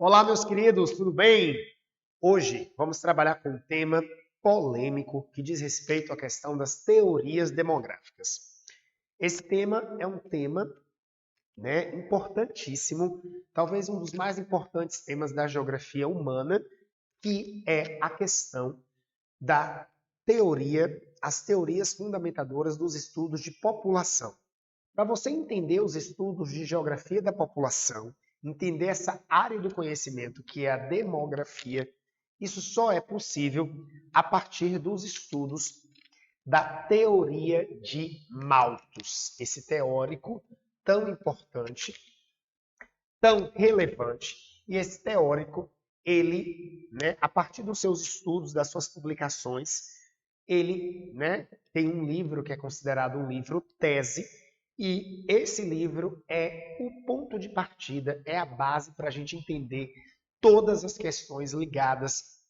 Olá, meus queridos, tudo bem? Hoje vamos trabalhar com um tema polêmico que diz respeito à questão das teorias demográficas. Esse tema é um tema, importantíssimo, talvez um dos mais importantes temas da geografia humana, que é a questão da teoria, as teorias fundamentadoras dos estudos de população. Para você entender os estudos de geografia da população, entender essa área do conhecimento que é a demografia, isso só é possível a partir dos estudos da teoria de Malthus. Esse teórico tão importante, tão relevante, e esse teórico, ele, a partir dos seus estudos, das suas publicações, ele, tem um livro que é considerado um livro tese, e esse livro é o ponto de partida, é a base para a gente entender todas as questões ligadas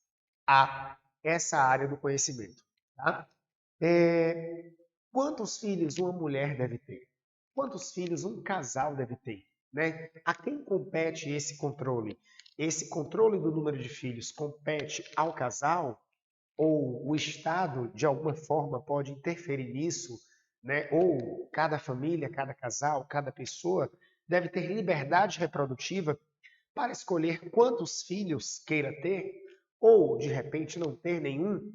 a essa área do conhecimento. Tá? Quantos filhos uma mulher deve ter? Quantos filhos um casal deve ter? A quem compete esse controle? Esse controle do número de filhos compete ao casal? Ou o Estado, de alguma forma, pode interferir nisso? Ou cada família, cada casal, cada pessoa deve ter liberdade reprodutiva para escolher quantos filhos queira ter? Ou, de repente, não ter nenhum?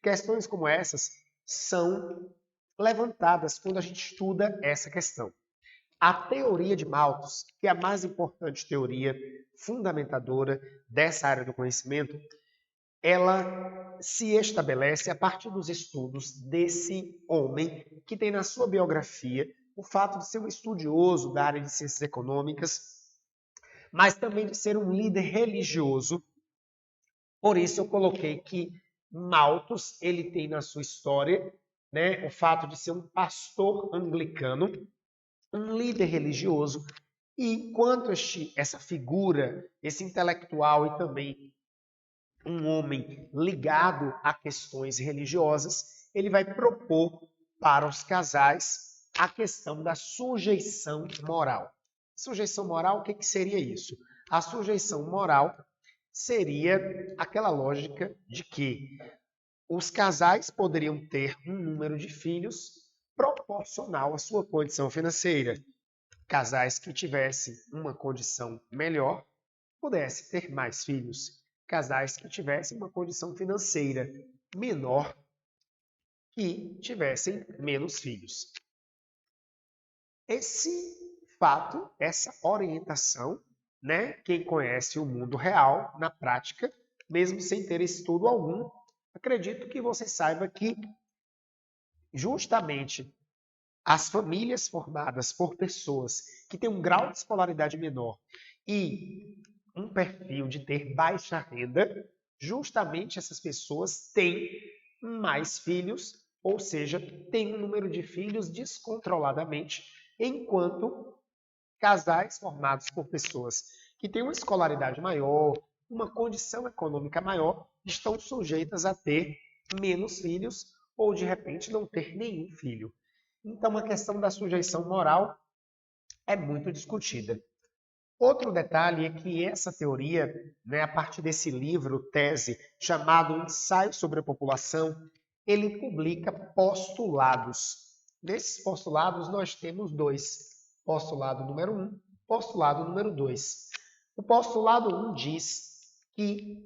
Questões como essas são levantadas quando a gente estuda essa questão. A teoria de Malthus, que é a mais importante teoria fundamentadora dessa área do conhecimento, ela se estabelece a partir dos estudos desse homem que tem na sua biografia o fato de ser um estudioso da área de ciências econômicas, mas também de ser um líder religioso. Por isso eu coloquei que Malthus, ele tem na sua história, o fato de ser um pastor anglicano, um líder religioso, e enquanto essa figura, esse intelectual e também um homem ligado a questões religiosas, ele vai propor para os casais a questão da sujeição moral. Sujeição moral, o que seria isso? A sujeição moral seria aquela lógica de que os casais poderiam ter um número de filhos proporcional à sua condição financeira. Casais que tivessem uma condição melhor pudessem ter mais filhos. Casais que tivessem uma condição financeira menor que tivessem menos filhos. Esse fato, essa orientação, quem conhece o mundo real, na prática, mesmo sem ter estudo algum, acredito que você saiba que justamente as famílias formadas por pessoas que têm um grau de escolaridade menor e um perfil de ter baixa renda, justamente essas pessoas têm mais filhos, ou seja, têm um número de filhos descontroladamente, enquanto casais formados por pessoas que têm uma escolaridade maior, uma condição econômica maior, estão sujeitas a ter menos filhos ou, de repente, não ter nenhum filho. Então, a questão da sujeição moral é muito discutida. Outro detalhe é que essa teoria, a partir desse livro, tese, chamado Ensaio sobre a População, ele publica postulados. Nesses postulados, nós temos dois. Postulado número 1, postulado número 2. O postulado 1 diz que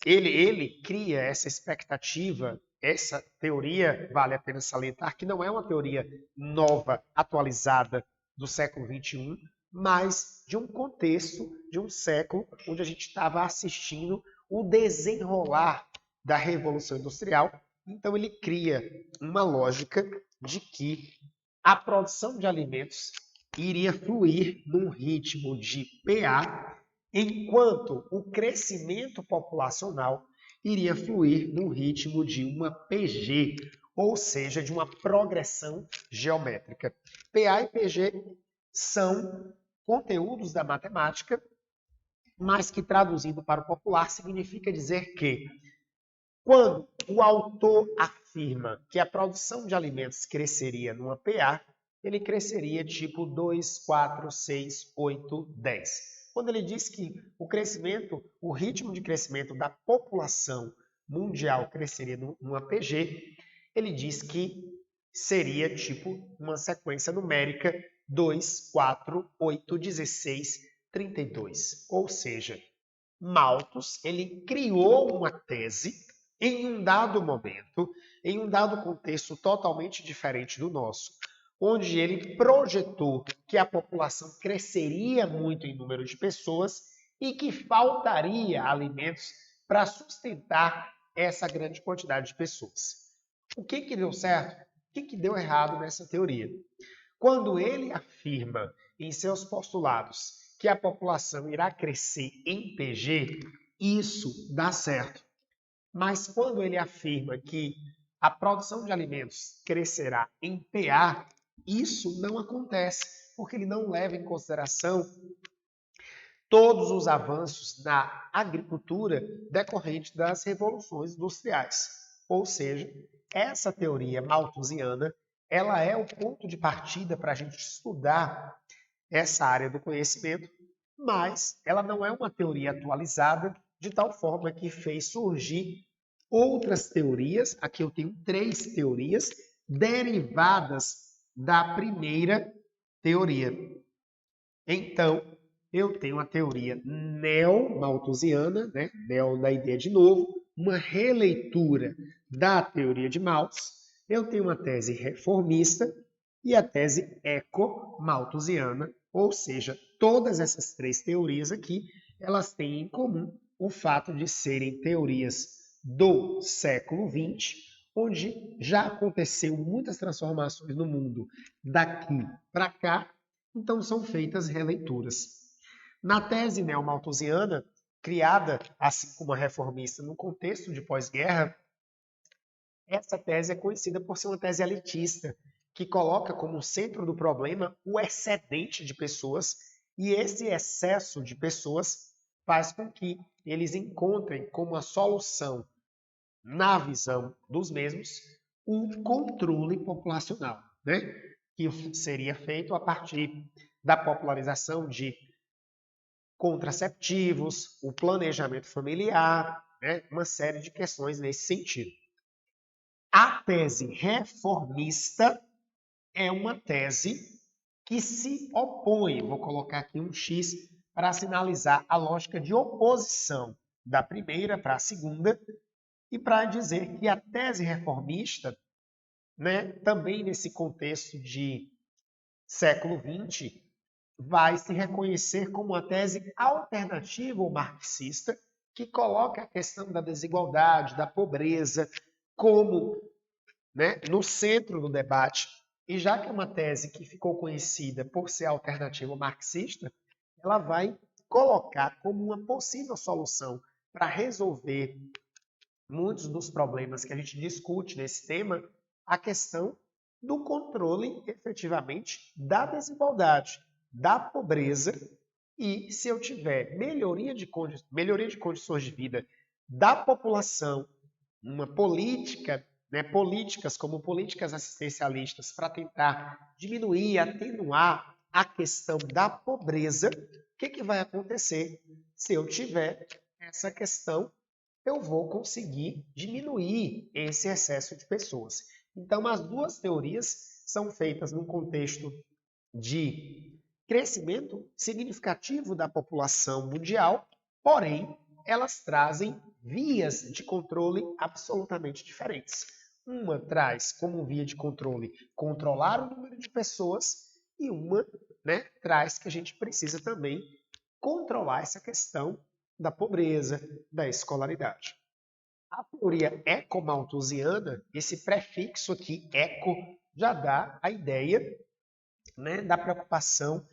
ele cria essa expectativa, essa teoria, vale a pena salientar, que não é uma teoria nova, atualizada do século XXI, mas de um contexto, de um século onde a gente estava assistindo o desenrolar da Revolução Industrial. Então ele cria uma lógica de que a produção de alimentos iria fluir num ritmo de PA, enquanto o crescimento populacional iria fluir no ritmo de uma PG, ou seja, de uma progressão geométrica. PA e PG são conteúdos da matemática, mas que traduzindo para o popular significa dizer que quando o autor afirma que a produção de alimentos cresceria numa PA, ele cresceria tipo 2, 4, 6, 8, 10. Quando ele diz que o ritmo de crescimento da população mundial cresceria numa PG, ele diz que seria tipo uma sequência numérica 2, 4, 8, 16, 32. Ou seja, Malthus ele criou uma tese em um dado momento, em um dado contexto totalmente diferente do nosso, onde ele projetou que a população cresceria muito em número de pessoas e que faltaria alimentos para sustentar essa grande quantidade de pessoas. O que deu certo? O que deu errado nessa teoria? Quando ele afirma em seus postulados que a população irá crescer em PG, isso dá certo. Mas quando ele afirma que a produção de alimentos crescerá em PA, isso não acontece, porque ele não leva em consideração todos os avanços na agricultura decorrentes das revoluções industriais. Ou seja, essa teoria malthusiana, ela é o ponto de partida para a gente estudar essa área do conhecimento, mas ela não é uma teoria atualizada de tal forma que fez surgir outras teorias. Aqui eu tenho 3 teorias derivadas da primeira teoria. Então, eu tenho a teoria neo-malthusiana, né? Neo da ideia de novo, uma releitura da teoria de Malthus. Eu tenho uma tese reformista e a tese eco-malthusiana, ou seja, todas essas 3 teorias aqui, elas têm em comum o fato de serem teorias do século XX, onde já aconteceu muitas transformações no mundo daqui para cá, então são feitas releituras. Na tese neo-malthusiana, criada assim como a reformista no contexto de pós-guerra, essa tese é conhecida por ser uma tese elitista, que coloca como centro do problema o excedente de pessoas, e esse excesso de pessoas faz com que eles encontrem como a solução, na visão dos mesmos, um controle populacional, né? Que seria feito a partir da popularização de contraceptivos, o planejamento familiar, né? Uma série de questões nesse sentido. A tese reformista é uma tese que se opõe, vou colocar aqui um X para sinalizar a lógica de oposição da primeira para a segunda e para dizer que a tese reformista, né, também nesse contexto de século XX, vai se reconhecer como uma tese alternativa ou marxista que coloca a questão da desigualdade, da pobreza, como, né, no centro do debate. E já que é uma tese que ficou conhecida por ser alternativa marxista, ela vai colocar como uma possível solução para resolver muitos dos problemas que a gente discute nesse tema, a questão do controle, efetivamente, da desigualdade, da pobreza, e se eu tiver melhoria de condições de vida da população, uma política, né, políticas como políticas assistencialistas para tentar diminuir, atenuar a questão da pobreza, o que vai acontecer se eu tiver essa questão? Eu vou conseguir diminuir esse excesso de pessoas. Então, as duas teorias são feitas num contexto de crescimento significativo da população mundial, porém, elas trazem vias de controle absolutamente diferentes. Uma traz como via de controle controlar o número de pessoas e uma, né, traz que a gente precisa também controlar essa questão da pobreza, da escolaridade. A teoria ecomalthusiana, esse prefixo aqui, eco, já dá a ideia, né, da preocupação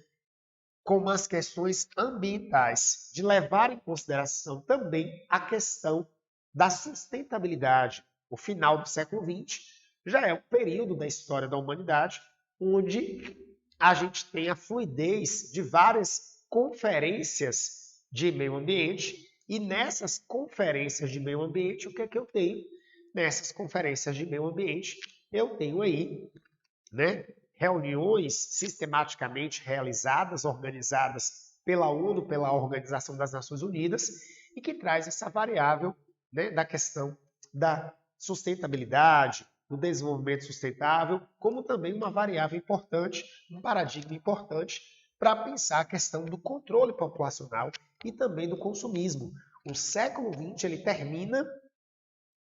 com as questões ambientais, de levar em consideração também a questão da sustentabilidade. O final do século XX já é um período da história da humanidade onde a gente tem a fluidez de várias conferências de meio ambiente, e nessas conferências de meio ambiente, o que é que eu tenho? Nessas conferências de meio ambiente, eu tenho aí, né, reuniões sistematicamente realizadas, organizadas pela ONU, pela Organização das Nações Unidas, e que traz essa variável, né, da questão da sustentabilidade, do desenvolvimento sustentável, como também uma variável importante, um paradigma importante para pensar a questão do controle populacional e também do consumismo. O século XX ele termina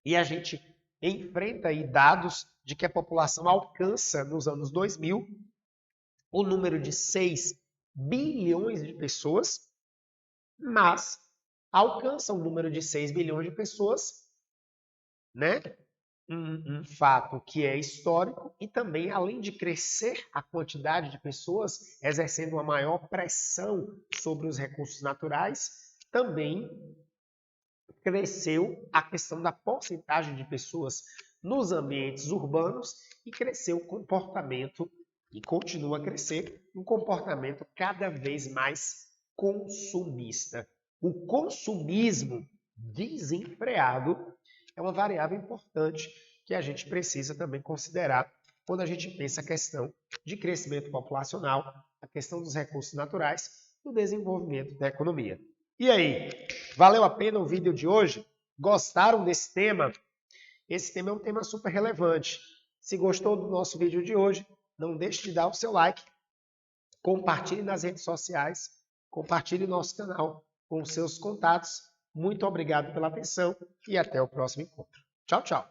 e a gente enfrenta aí dados de que a população alcança, nos anos 2000, o número de 6 bilhões de pessoas, mas alcança o número de 6 bilhões de pessoas, né? Um fato que é histórico e também, além de crescer a quantidade de pessoas, exercendo uma maior pressão sobre os recursos naturais, também cresceu a questão da porcentagem de pessoas nos ambientes urbanos e cresceu o comportamento, e continua a crescer, um comportamento cada vez mais consumista. O consumismo desenfreado é uma variável importante que a gente precisa também considerar quando a gente pensa a questão de crescimento populacional, a questão dos recursos naturais e o desenvolvimento da economia. E aí, valeu a pena o vídeo de hoje? Gostaram desse tema? Esse tema é um tema super relevante. Se gostou do nosso vídeo de hoje, não deixe de dar o seu like, compartilhe nas redes sociais, compartilhe nosso canal com os seus contatos. Muito obrigado pela atenção e até o próximo encontro. Tchau, tchau!